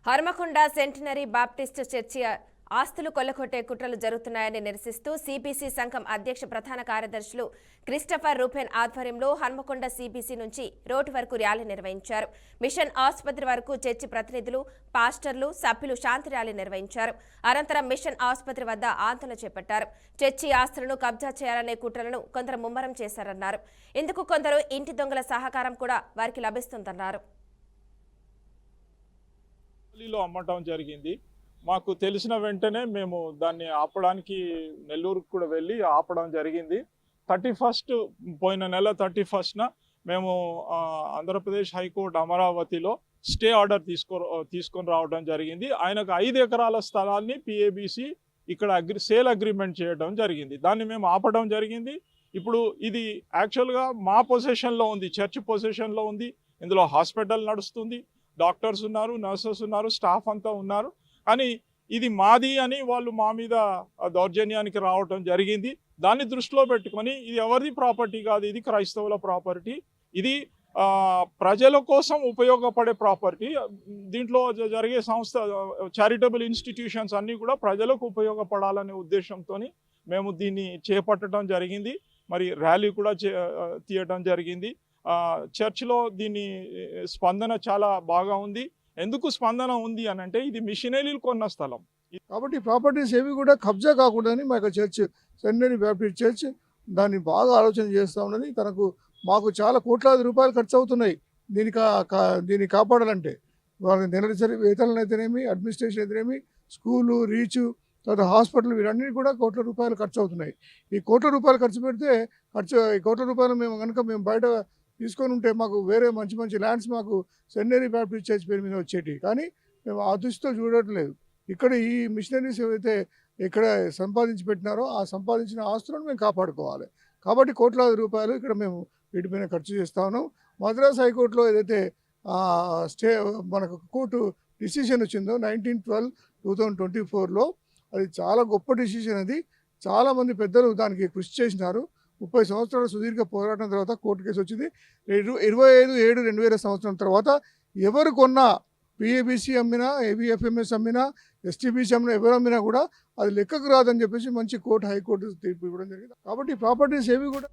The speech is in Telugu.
హర్మకొండ సెంటినరీ బాప్టిస్ట్ చర్చి ఆస్తులు కొల్లగొట్టే కుట్రలు జరుగుతున్నాయని నిరసిస్తూ సిబిసి సంఘం అధ్యక్ష ప్రధాన కార్యదర్శులు క్రిస్టఫర్ రూపెన్ ఆధ్వర్యంలో హన్మకొండ సిబిసి నుంచి రోడ్డు వరకు ర్యాలీ నిర్వహించారు. మిషన్ ఆసుపత్రి వరకు చర్చి ప్రతినిధులు, పాస్టర్లు, సభ్యులు శాంతి ర్యాలీ నిర్వహించారు. అనంతరం మిషన్ ఆసుపత్రి వద్ద ఆందోళన చేపట్టారు. చర్చి ఆస్తులను కబ్జా చేయాలనే కుట్రలను కొందరు ముమ్మరం చేశారన్నారు. ఇందుకు కొందరు ఇంటి దొంగల సహకారం కూడా వారికి లభిస్తుందన్నారు. అమ్మటం జరిగింది. మాకు తెలిసిన వెంటనే మేము దాన్ని ఆపడానికి నెల్లూరుకు కూడా వెళ్ళి ఆపడం జరిగింది. 31 పోయిన నెల 31న మేము ఆంధ్రప్రదేశ్ హైకోర్టు అమరావతిలో స్టే ఆర్డర్ తీసుకొని రావడం జరిగింది. ఆయనకు 5 ఎకరాల స్థలాన్ని పిఏబిసి ఇక్కడ సేల్ అగ్రిమెంట్ చేయడం జరిగింది. దాన్ని మేము ఆపడం జరిగింది. ఇప్పుడు ఇది యాక్చువల్గా మా పొజిషన్లో ఉంది, చర్చ్ పొజిషన్లో ఉంది. ఇందులో హాస్పిటల్ నడుస్తుంది, డాక్టర్స్ ఉన్నారు, నర్సెస్ ఉన్నారు, స్టాఫ్ అంతా ఉన్నారు. కానీ ఇది మాది అని వాళ్ళు మా మీద దౌర్జన్యానికి రావటం జరిగింది. దాన్ని దృష్టిలో పెట్టుకొని ఇది ఎవరిది ప్రాపర్టీ కాదు, ఇది క్రైస్తవుల ప్రాపర్టీ, ఇది ప్రజల కోసం ఉపయోగపడే ప్రాపర్టీ. దీంట్లో జరిగే సంస్థ చారిటబుల్ ఇన్స్టిట్యూషన్స్ అన్నీ కూడా ప్రజలకు ఉపయోగపడాలనే ఉద్దేశంతో మేము దీన్ని చేపట్టడం జరిగింది. మరి ర్యాలీ కూడా తీయటం జరిగింది. చర్చ్లో దీని స్పందన చాలా బాగా ఉంది. ఎందుకు స్పందన ఉంది అని అంటే ఇది మిషనరీలు కొన్న స్థలం కాబట్టి ప్రాపర్టీస్ ఏవి కూడా కబ్జా కాకూడదని మా యొక్క చర్చ్ సెంటినరీ బాప్టిస్ట్ చర్చ్ దాన్ని బాగా ఆలోచన చేస్తూ ఉన్నది. మాకు చాలా కోట్లాది రూపాయలు ఖర్చు అవుతున్నాయి దీన్ని కాపాడాలంటే. వాళ్ళ నెలసరి వేతనాలు అయితేనేమి, అడ్మినిస్ట్రేషన్ అయితేనేమి, స్కూలు, రీచ్, తర్వాత హాస్పిటల్, వీరన్నీ కూడా కోట్ల రూపాయలు ఖర్చు అవుతున్నాయి. ఈ కోట్ల రూపాయలు ఖర్చు పెడితే ఈ కోట్ల రూపాయలు మేము బయట తీసుకొని ఉంటే మాకు వేరే మంచి మంచి ల్యాండ్స్ మాకు సెంటినరీ బాప్టిస్ట్ చర్చ్ పేరు మీద వచ్చేటి. కానీ మేము ఆ దృష్టితో చూడట్లేదు. ఇక్కడ ఈ మిషనరీస్ ఏవైతే ఇక్కడ సంపాదించి పెట్టినారో ఆ సంపాదించిన ఆస్తులను మేము కాపాడుకోవాలి. కాబట్టి కోట్లాది రూపాయలు ఇక్కడ మేము వీటిపైన ఖర్చు చేస్తా ఉన్నాం. మద్రాస్ హైకోర్టులో ఏదైతే మనకు కోర్టు డిసిషన్ వచ్చిందో 19/12/2024లో అది చాలా గొప్ప డిసిషన్. అది చాలామంది పెద్దలు దానికి కృషి చేసినారు. 30 సంవత్సరాల సుదీర్ఘ పోరాటం తర్వాత కోర్టు కేసు వచ్చింది. 25/7/2000 తర్వాత ఎవరు కొన్నా, పిఏబిసి అమ్మినా, ఏబిఎఫ్ఎంఎస్ అమ్మినా, ఎస్టీబీసీ అమ్మినా, ఎవరు అమ్మినా కూడా అది లెక్కకు రాదని చెప్పేసి మంచి హైకోర్టు తీర్పు ఇవ్వడం జరిగింది. కాబట్టి ప్రాపర్టీస్ ఏవి కూడా